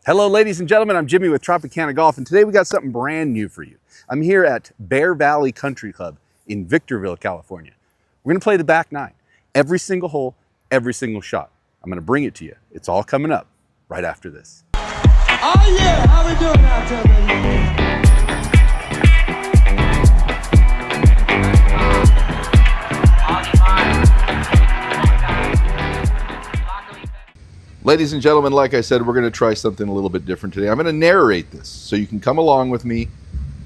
Hello, ladies and gentlemen. I'm Jimmy with Tropicana Golf, and today we got something brand new for you. I'm here at Bear Valley Country Club in Victorville, California. We're going to play the back nine. Every single hole, every single shot. I'm going to bring it to you. It's all coming up right after this. Oh yeah, how we doing out there, baby? Ladies and gentlemen, like I said, we're going to try something a little bit different today. I'm going to narrate this so you can come along with me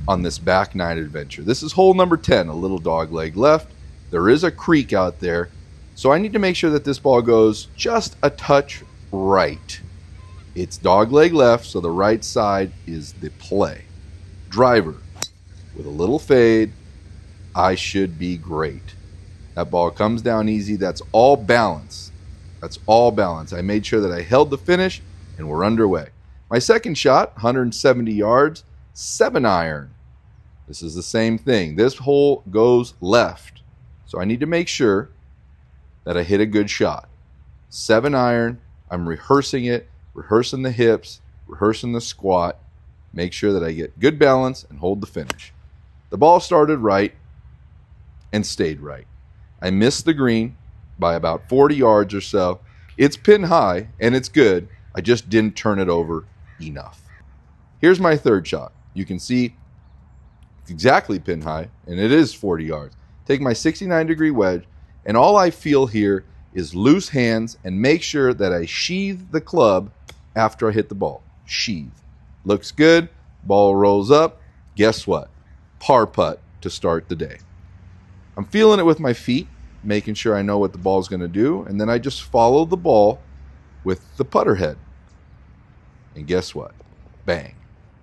on this back nine adventure. This is hole number 10, a little dog leg left. There is a creek out there, so I need to make sure that this ball goes just a touch right. It's dog leg left, so the right side is the play. Driver with a little fade. I should be great. That ball comes down easy. That's all balance. That's all balance. I made sure that I held the finish, and we're underway. My second shot, 170 yards, 7-iron. This is the same thing. This hole goes left, so I need to make sure that I hit a good shot. 7-iron. I'm rehearsing it, rehearsing the hips, rehearsing the squat. Make sure that I get good balance and hold the finish. The ball started right and stayed right. I missed the green by about 40 yards or so. It's pin high, and it's good. I just didn't turn it over enough. Here's my third shot. You can see it's exactly pin high, and it is 40 yards. Take my 69-degree wedge, and all I feel here is loose hands and make sure that I sheathe the club after I hit the ball. Sheathe. Looks good. Ball rolls up. Guess what? Par putt to start the day. I'm feeling it with my feet, making sure I know what the ball's going to do, and then I just follow the ball with the putter head. And guess what? Bang.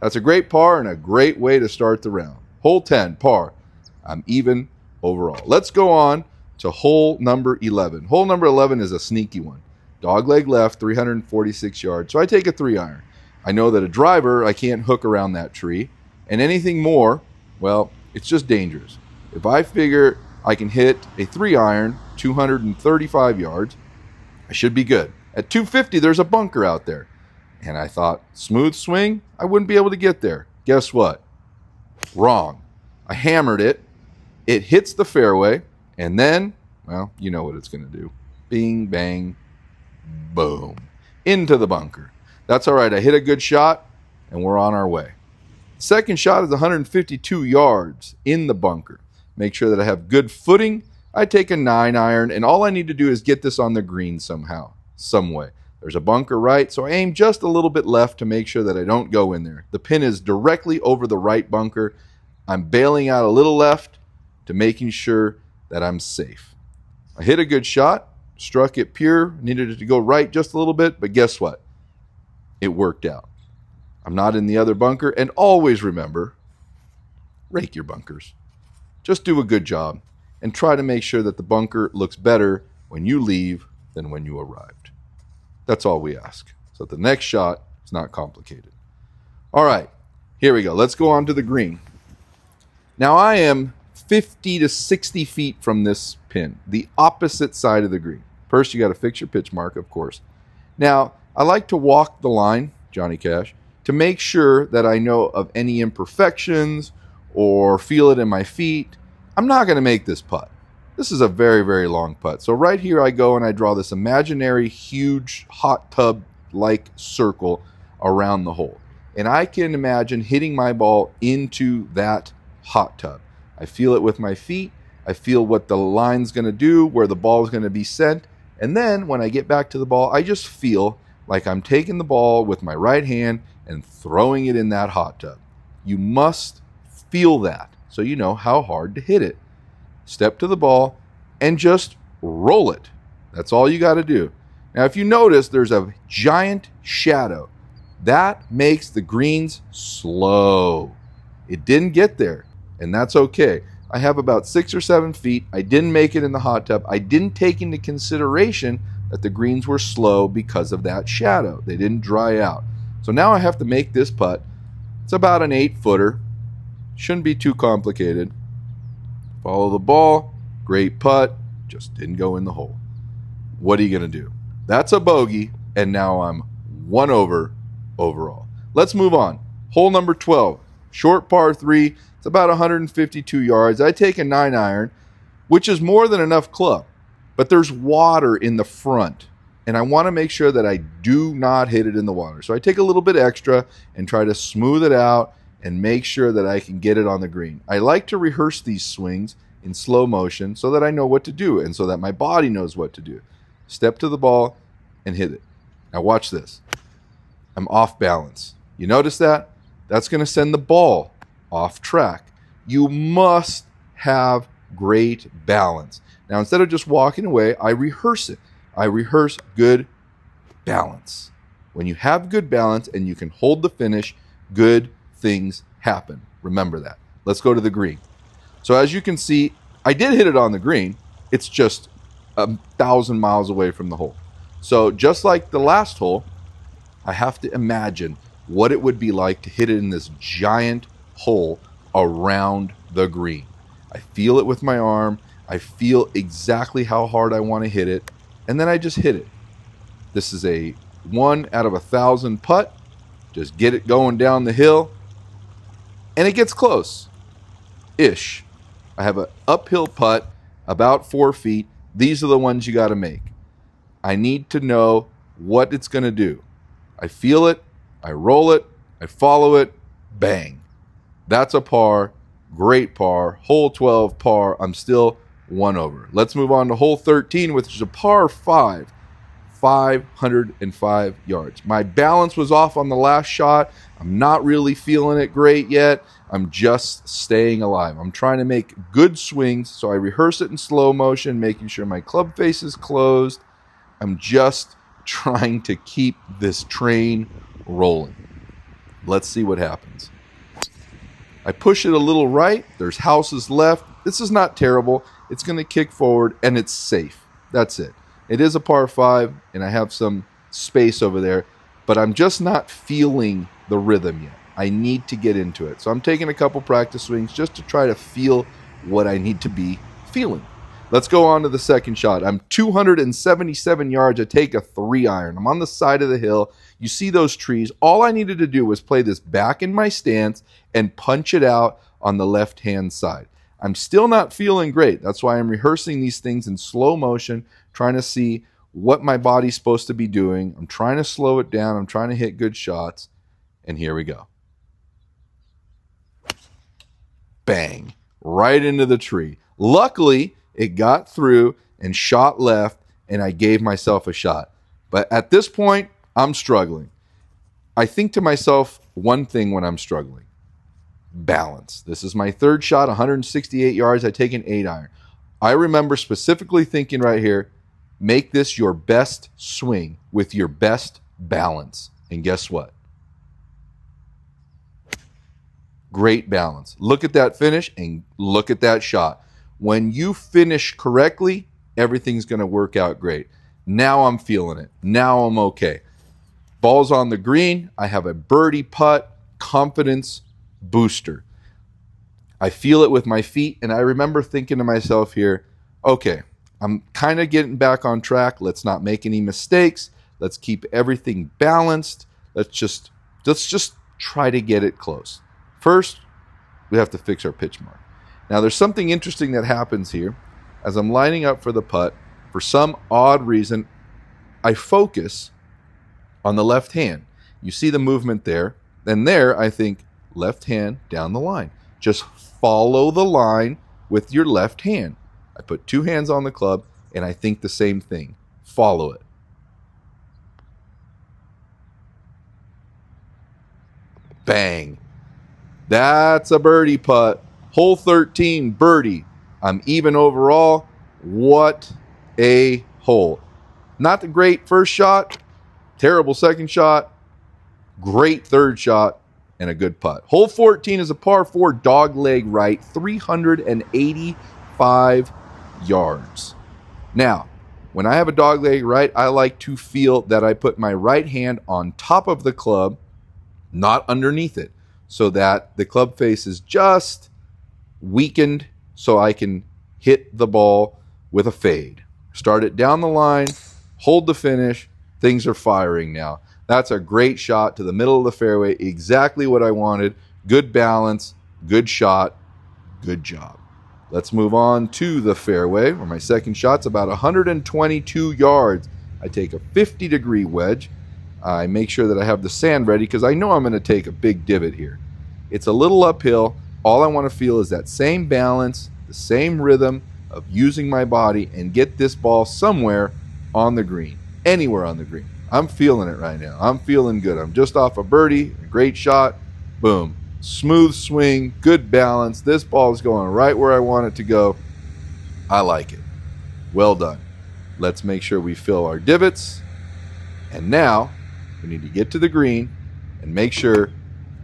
That's a great par and a great way to start the round. Hole 10, par. I'm even overall. Let's go on to hole number 11. Hole number 11 is a sneaky one. Dog leg left, 346 yards. So I take a 3-iron. I know that a driver, I can't hook around that tree. And anything more, well, it's just dangerous. If I figure I can hit a 3-iron, 235 yards, I should be good. At 250, there's a bunker out there. And I thought, smooth swing, I wouldn't be able to get there. Guess what? Wrong. I hammered it. It hits the fairway. And then, well, you know what it's going to do. Bing, bang, boom. Into the bunker. That's all right. I hit a good shot, and we're on our way. Second shot is 152 yards in the bunker. Make sure that I have good footing. I take a 9-iron, and all I need to do is get this on the green somehow, some way. There's a bunker right, so I aim just a little bit left to make sure that I don't go in there. The pin is directly over the right bunker. I'm bailing out a little left to making sure that I'm safe. I hit a good shot, struck it pure, needed it to go right just a little bit, but guess what? It worked out. I'm not in the other bunker, and always remember, rake your bunkers. Just do a good job and try to make sure that the bunker looks better when you leave than when you arrived. That's all we ask. So the next shot is not complicated. All right, here we go. Let's go on to the green. Now I am 50 to 60 feet from this pin, the opposite side of the green. First, you got to fix your pitch mark, of course. Now, I like to walk the line, Johnny Cash, to make sure that I know of any imperfections or feel it in my feet. I'm not going to make this putt. This is a very, very long putt. So right here I go and I draw this imaginary huge hot tub-like circle around the hole. And I can imagine hitting my ball into that hot tub. I feel it with my feet. I feel what the line's going to do, where the ball is going to be sent. And then when I get back to the ball, I just feel like I'm taking the ball with my right hand and throwing it in that hot tub. You must feel that so you know how hard to hit it. Step to the ball and just roll it. That's all you got to do. Now, if you notice, there's a giant shadow. That makes the greens slow. It didn't get there, and that's okay. I have about 6 or 7 feet. I didn't make it in the hot tub. I didn't take into consideration that the greens were slow because of that shadow. They didn't dry out. So now I have to make this putt. It's about an 8-footer. Shouldn't be too complicated. Follow the ball. Great putt. Just didn't go in the hole. What are you going to do? That's a bogey, and now I'm 1 over overall. Let's move on. Hole number 12, short par 3. It's about 152 yards. I take a 9-iron, which is more than enough club, but there's water in the front, and I want to make sure that I do not hit it in the water. So I take a little bit extra and try to smooth it out and make sure that I can get it on the green. I like to rehearse these swings in slow motion so that I know what to do and so that my body knows what to do. Step to the ball and hit it. Now watch this. I'm off balance. You notice that? That's going to send the ball off track. You must have great balance. Now instead of just walking away, I rehearse it. I rehearse good balance. When you have good balance and you can hold the finish, good things happen. Remember that. Let's go to the green. So as you can see, I did hit it on the green. It's just 1,000 miles away from the hole. So just like the last hole, I have to imagine what it would be like to hit it in this giant hole around the green. I feel it with my arm. I feel exactly how hard I want to hit it. And then I just hit it. This is a 1 out of 1,000 putt. Just get it going down the hill. And it gets close-ish. I have an uphill putt, about 4 feet. These are the ones you got to make. I need to know what it's going to do. I feel it. I roll it. I follow it. Bang. That's a par. Great par. Hole 12 par. I'm still 1 over. Let's move on to hole 13, which is a par 5. 505 yards. My balance was off on the last shot. I'm not really feeling it great yet. I'm just staying alive. I'm trying to make good swings, so I rehearse it in slow motion, making sure my club face is closed. I'm just trying to keep this train rolling. Let's see what happens. I push it a little right. There's houses left. This is not terrible. It's going to kick forward, and it's safe. That's it. It is a par 5, and I have some space over there, but I'm just not feeling the rhythm yet. I need to get into it. So I'm taking a couple practice swings just to try to feel what I need to be feeling. Let's go on to the second shot. I'm 277 yards. I take a 3-iron. I'm on the side of the hill. You see those trees. All I needed to do was play this back in my stance and punch it out on the left-hand side. I'm still not feeling great. That's why I'm rehearsing these things in slow motion, trying to see what my body's supposed to be doing. I'm trying to slow it down. I'm trying to hit good shots. And here we go. Bang. Right into the tree. Luckily, it got through and shot left, and I gave myself a shot. But at this point, I'm struggling. I think to myself one thing when I'm struggling. Balance. This is my third shot, 168 yards. I take an 8-iron. I remember specifically thinking right here, make this your best swing with your best balance. And guess what? Great balance. Look at that finish and look at that shot. When you finish correctly, everything's going to work out great. Now I'm feeling it. Now I'm okay. Ball's on the green. I have a birdie putt, confidence booster. I feel it with my feet, and I remember thinking to myself here, okay, I'm kind of getting back on track. Let's not make any mistakes. Let's keep everything balanced. Let's just try to get it close. First, we have to fix our pitch mark. Now, there's something interesting that happens here. As I'm lining up for the putt, for some odd reason, I focus on the left hand. You see the movement there. And there, I think, left hand down the line. Just follow the line with your left hand. I put 2 hands on the club, and I think the same thing. Follow it. Bang. That's a birdie putt. Hole 13, birdie. I'm even overall. What a hole. Not the great first shot, terrible second shot, great third shot, and a good putt. Hole 14 is a par 4 dog leg right, 385 yards. Now, when I have a dog leg right, I like to feel that I put my right hand on top of the club, not underneath it, so that the club face is just weakened so I can hit the ball with a fade. Start it down the line, hold the finish. Things are firing now. That's a great shot to the middle of the fairway. Exactly what I wanted. Good balance, good shot, good job. Let's move on to the fairway, where my second shot's about 122 yards. I take a 50-degree wedge. I make sure that I have the sand ready because I know I'm going to take a big divot here. It's a little uphill. All I want to feel is that same balance, the same rhythm of using my body and get this ball somewhere on the green, anywhere on the green. I'm feeling it right now. I'm feeling good. I'm just off a birdie, a great shot, boom. Smooth swing, good balance. This ball is going right where I want it to go. I like it. Well done. Let's make sure we fill our divots. And now we need to get to the green and make sure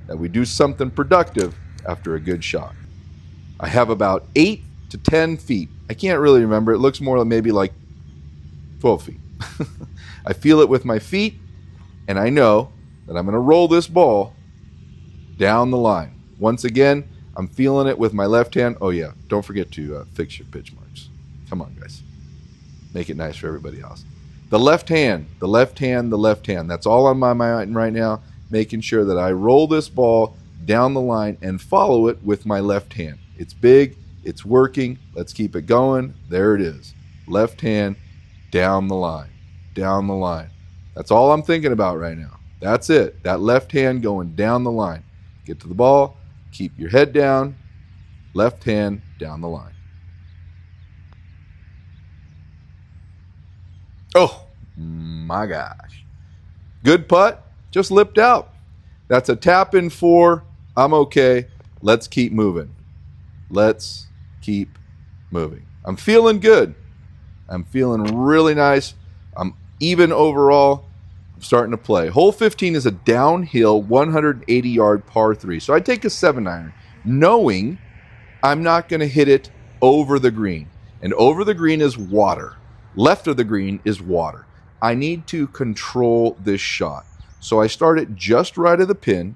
that we do something productive after a good shot. I have about 8 to 10 feet. I can't really remember. It looks more maybe like 12 feet. I feel it with my feet, and I know that I'm going to roll this ball down the line. Once again, I'm feeling it with my left hand. Oh yeah, don't forget to fix your pitch marks. Come on, guys. Make it nice for everybody else. The left hand, the left hand, the left hand. That's all on my mind right now, making sure that I roll this ball down the line and follow it with my left hand. It's big, it's working. Let's keep it going. There it is. Left hand, down the line, down the line. That's all I'm thinking about right now. That's it. That left hand going down the line. Get to the ball, keep your head down, left hand down the line. Oh my gosh. Good putt, just lipped out. That's a tap in 4. I'm okay. Let's keep moving. Let's keep moving. I'm feeling good. I'm feeling really nice. I'm even overall. I'm starting to play. Hole 15 is a downhill 180-yard par 3. So I take a 7-iron, knowing I'm not going to hit it over the green. And over the green is water. Left of the green is water. I need to control this shot. So I start it just right of the pin.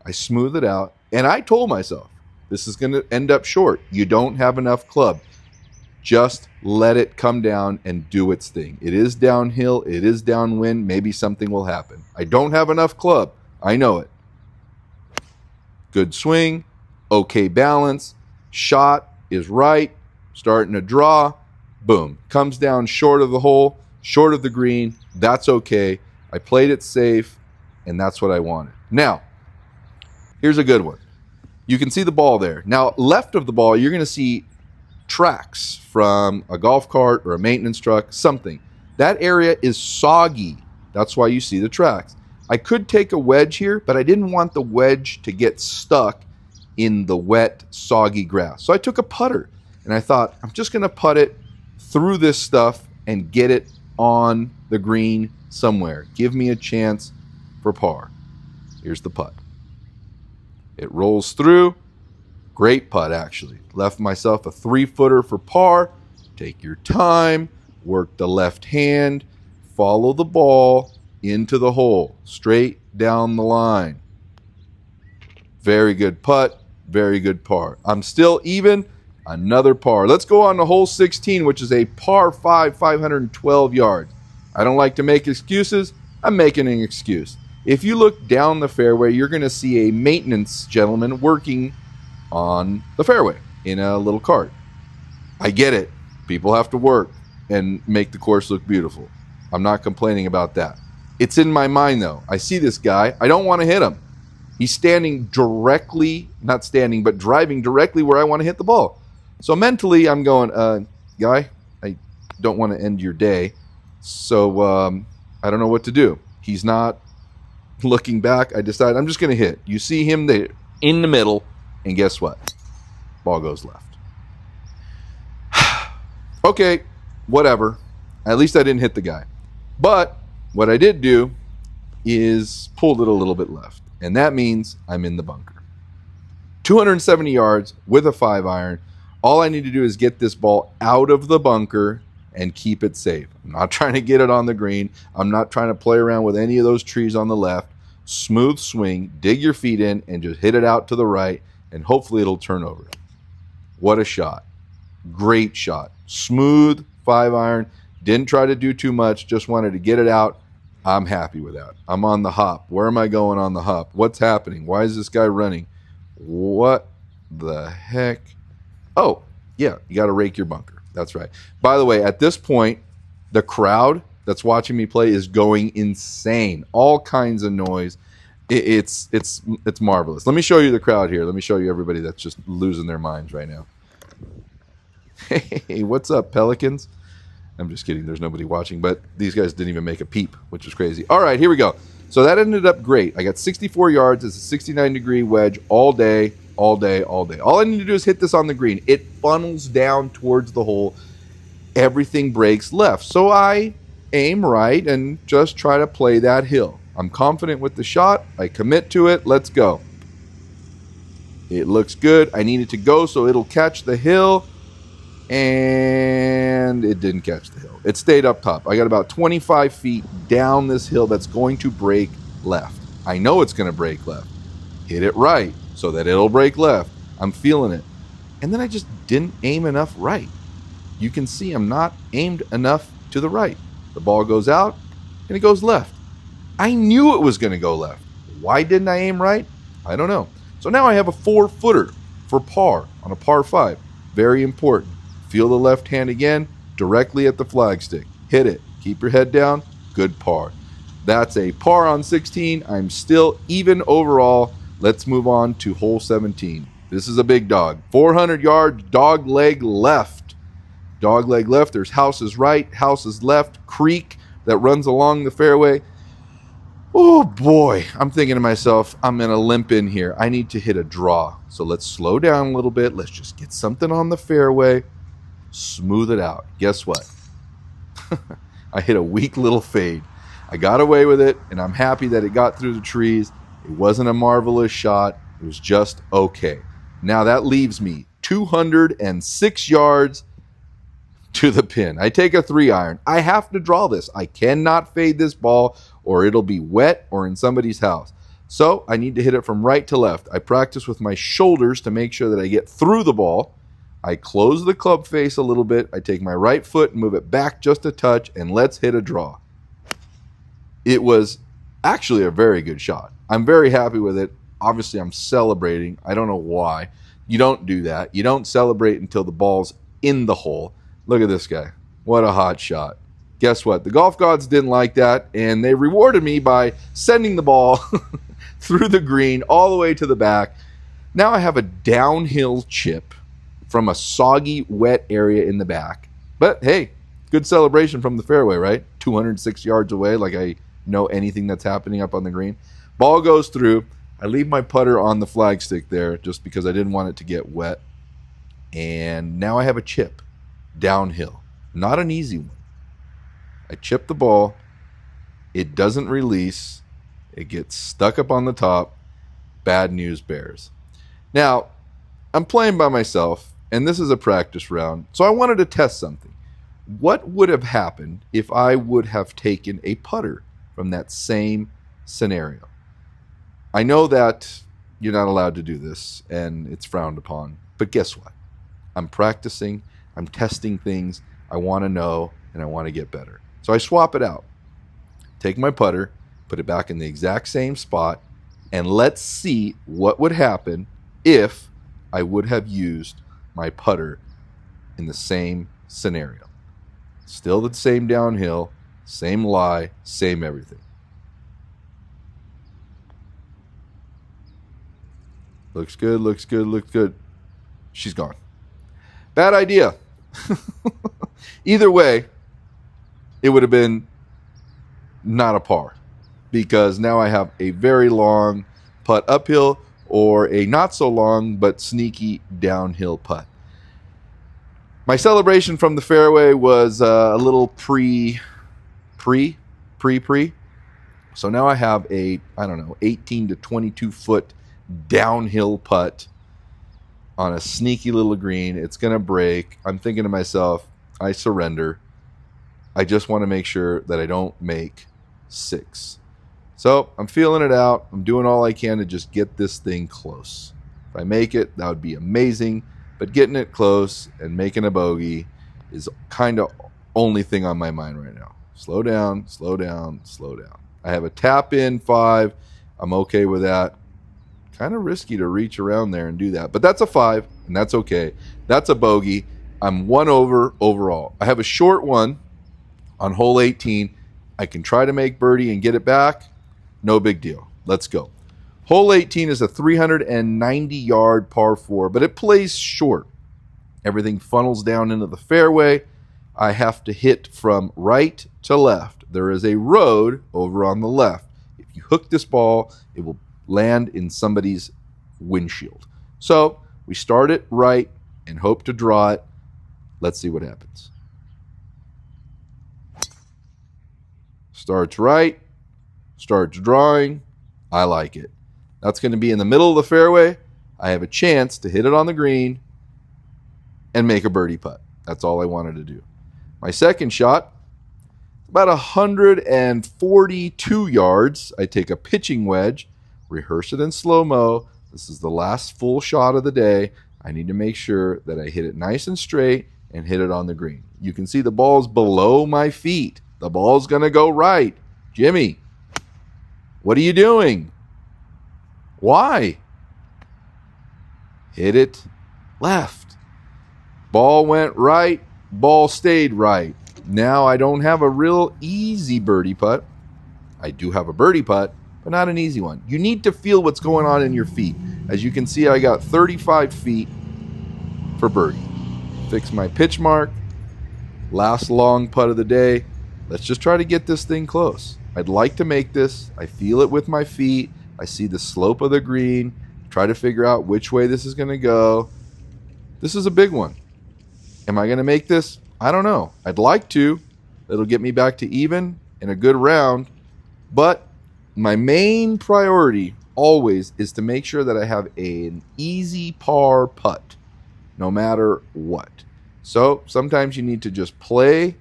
I smooth it out. And I told myself, this is going to end up short. You don't have enough club. Just let it come down and do its thing. It is downhill. It is downwind. Maybe something will happen. I don't have enough club. I know it. Good swing. Okay balance. Shot is right. Starting to draw. Boom. Comes down short of the hole, short of the green. That's okay. I played it safe, and that's what I wanted. Now, here's a good one. You can see the ball there. Now, left of the ball, you're going to see tracks from a golf cart or a maintenance truck, something. That area is soggy. That's why you see the tracks. I could take a wedge here, but I didn't want the wedge to get stuck in the wet, soggy grass. So I took a putter, and I thought, I'm just going to putt it through this stuff and get it on the green somewhere. Give me a chance for par. Here's the putt. It rolls through. Great putt, actually. Left myself a 3-footer for par. Take your time. Work the left hand. Follow the ball into the hole. Straight down the line. Very good putt. Very good par. I'm still even. Another par. Let's go on to hole 16, which is a par 5, 512 yards. I don't like to make excuses. I'm making an excuse. If you look down the fairway, you're going to see a maintenance gentleman working on the fairway in a little cart. I get it. People have to work and make the course look beautiful. I'm not complaining about that. It's in my mind, though. I see this guy. I don't want to hit him. He's standing directly, not standing, but driving directly where I want to hit the ball. So mentally, I'm going, guy, I don't want to end your day, so I don't know what to do. He's not looking back. I decide I'm just going to hit. You see him there in the middle, and guess what? Ball goes left. Okay, whatever. At least I didn't hit the guy. But what I did do is pulled it a little bit left, and that means I'm in the bunker. 270 yards with a 5-iron. All I need to do is get this ball out of the bunker and keep it safe. I'm not trying to get it on the green. I'm not trying to play around with any of those trees on the left. Smooth swing, dig your feet in, and just hit it out to the right, and hopefully it'll turn over. What a shot. Great shot. Smooth 5-iron. Didn't try to do too much. Just wanted to get it out I'm happy with that. I'm on the hop. Where am I going on the hop? What's happening? Why is this guy running? What the heck? Oh, yeah, you got to rake your bunker. That's right. By the way, at this point, the crowd that's watching me play is going insane. All kinds of noise. It's marvelous. Let me show you the crowd here. Let me show you everybody that's just losing their minds right now. Hey, what's up, Pelicans? I'm just kidding. There's nobody watching, but these guys didn't even make a peep, which is crazy. All right, here we go. So that ended up great. I got 64 yards. It's a 69-degree wedge all day, all day, all day. All I need to do is hit this on the green. It funnels down towards the hole. Everything breaks left. So I aim right and just try to play that hill. I'm confident with the shot. I commit to it. Let's go. It looks good. I need it to go so it'll catch the hill. And it didn't catch the hill. It stayed up top. I got about 25 feet down this hill that's going to break left. I know it's going to break left. Hit it right so that it'll break left. I'm feeling it. And then I just didn't aim enough right. You can see I'm not aimed enough to the right. The ball goes out and it goes left. I knew it was going to go left. Why didn't I aim right? I don't know. So now I have a 4-footer for par on a par 5. Very important. Feel the left hand again, directly at the flagstick. Hit it. Keep your head down. Good par. That's a par on 16. I'm still even overall. Let's move on to hole 17. This is a big dog. 400 yards, dog leg left. Dog leg left. There's houses right, houses left, creek that runs along the fairway. Oh boy, I'm thinking to myself, I'm going to limp in here. I need to hit a draw. So let's slow down a little bit. Let's just get something on the fairway. Smooth it out. Guess what? I hit a weak little fade. I got away with it, and I'm happy that it got through the trees. It wasn't a marvelous shot. It was just okay. Now that leaves me 206 yards to the pin. I take a 3-iron. I have to draw this. I cannot fade this ball, or it'll be wet or in somebody's house. So I need to hit it from right to left. I practice with my shoulders to make sure that I get through the ball. I close the club face a little bit. I take my right foot and move it back just a touch, and let's hit a draw. It was actually a very good shot. I'm very happy with it. Obviously, I'm celebrating. I don't know why. You don't do that. You don't celebrate until the ball's in the hole. Look at this guy. What a hot shot. Guess what? The golf gods didn't like that, and they rewarded me by sending the ball through the green all the way to the back. Now I have a downhill chip from a soggy, wet area in the back. But hey, good celebration from the fairway, right? 206 yards away, like I know anything that's happening up on the green. Ball goes through. I leave my putter on the flagstick there just because I didn't want it to get wet. And now I have a chip downhill. Not an easy one. I chip the ball. It doesn't release. It gets stuck up on the top. Bad news bears. Now, I'm playing by myself, and this is a practice round, so I wanted to test something. What would have happened if I would have taken a putter from that same scenario? I know that you're not allowed to do this, and it's frowned upon, but guess what? I'm practicing, I'm testing things, I want to know, and I want to get better. So I swap it out. Take my putter, put it back in the exact same spot, and let's see what would happen if I would have used my putter in the same scenario. Still the same downhill, same lie, same everything. Looks good, looks good, looks good. She's gone. Bad idea. Either way, it would have been not a par, because now I have a very long putt uphill or a not so long but sneaky downhill putt. My celebration from the fairway was a little pre. So now I have a, 18 to 22 foot downhill putt on a sneaky little green. It's going to break. I'm thinking to myself, I surrender. I just want to make sure that I don't make 6. So I'm feeling it out. I'm doing all I can to just get this thing close. If I make it, that would be amazing. But getting it close and making a bogey is kind of only thing on my mind right now. Slow down, slow down, slow down. I have a tap in 5. I'm okay with that. Kind of risky to reach around there and do that, but that's a 5, and that's okay. That's a bogey. I'm 1 over overall. I have a short one on hole 18. I can try to make birdie and get it back. No big deal. Let's go. Hole 18 is a 390-yard par 4, but it plays short. Everything funnels down into the fairway. I have to hit from right to left. There is a road over on the left. If you hook this ball, it will land in somebody's windshield. So we start it right and hope to draw it. Let's see what happens. Starts right, starts drawing. I like it. That's going to be in the middle of the fairway. I have a chance to hit it on the green and make a birdie putt. That's all I wanted to do. My second shot, about 142 yards. I take a pitching wedge, rehearse it in slow-mo. This is the last full shot of the day. I need to make sure that I hit it nice and straight and hit it on the green. You can see the ball's below my feet. The ball's going to go right. Jimmy, what are you doing? Why? Hit it left. Ball went right. Ball stayed right. Now I don't have a real easy birdie putt. I do have a birdie putt, but not an easy one. You need to feel what's going on in your feet. As you can see, I got 35 feet for birdie. Fix my pitch mark. Last long putt of the day. Let's just try to get this thing close. I'd like to make this. I feel it with my feet. I see the slope of the green. Try to figure out which way this is going to go. This is a big one. Am I going to make this? I don't know. I'd like to. It'll get me back to even in a good round. But my main priority always is to make sure that I have an easy par putt, no matter what. So sometimes you need to just play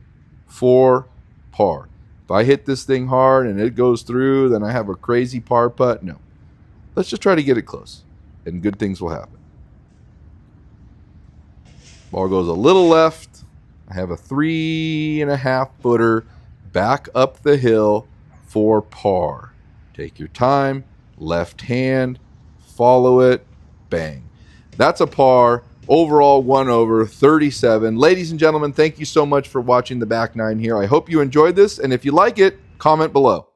for par. If I hit this thing hard and it goes through, then I have a crazy par putt. No. Let's just try to get it close, and good things will happen. Ball goes a little left. I have a 3.5 footer back up the hill for par. Take your time, left hand, follow it, bang. That's a par. Overall, 1 over 37. Ladies and gentlemen, thank you so much for watching the back nine here. I hope you enjoyed this, and if you like it, comment below.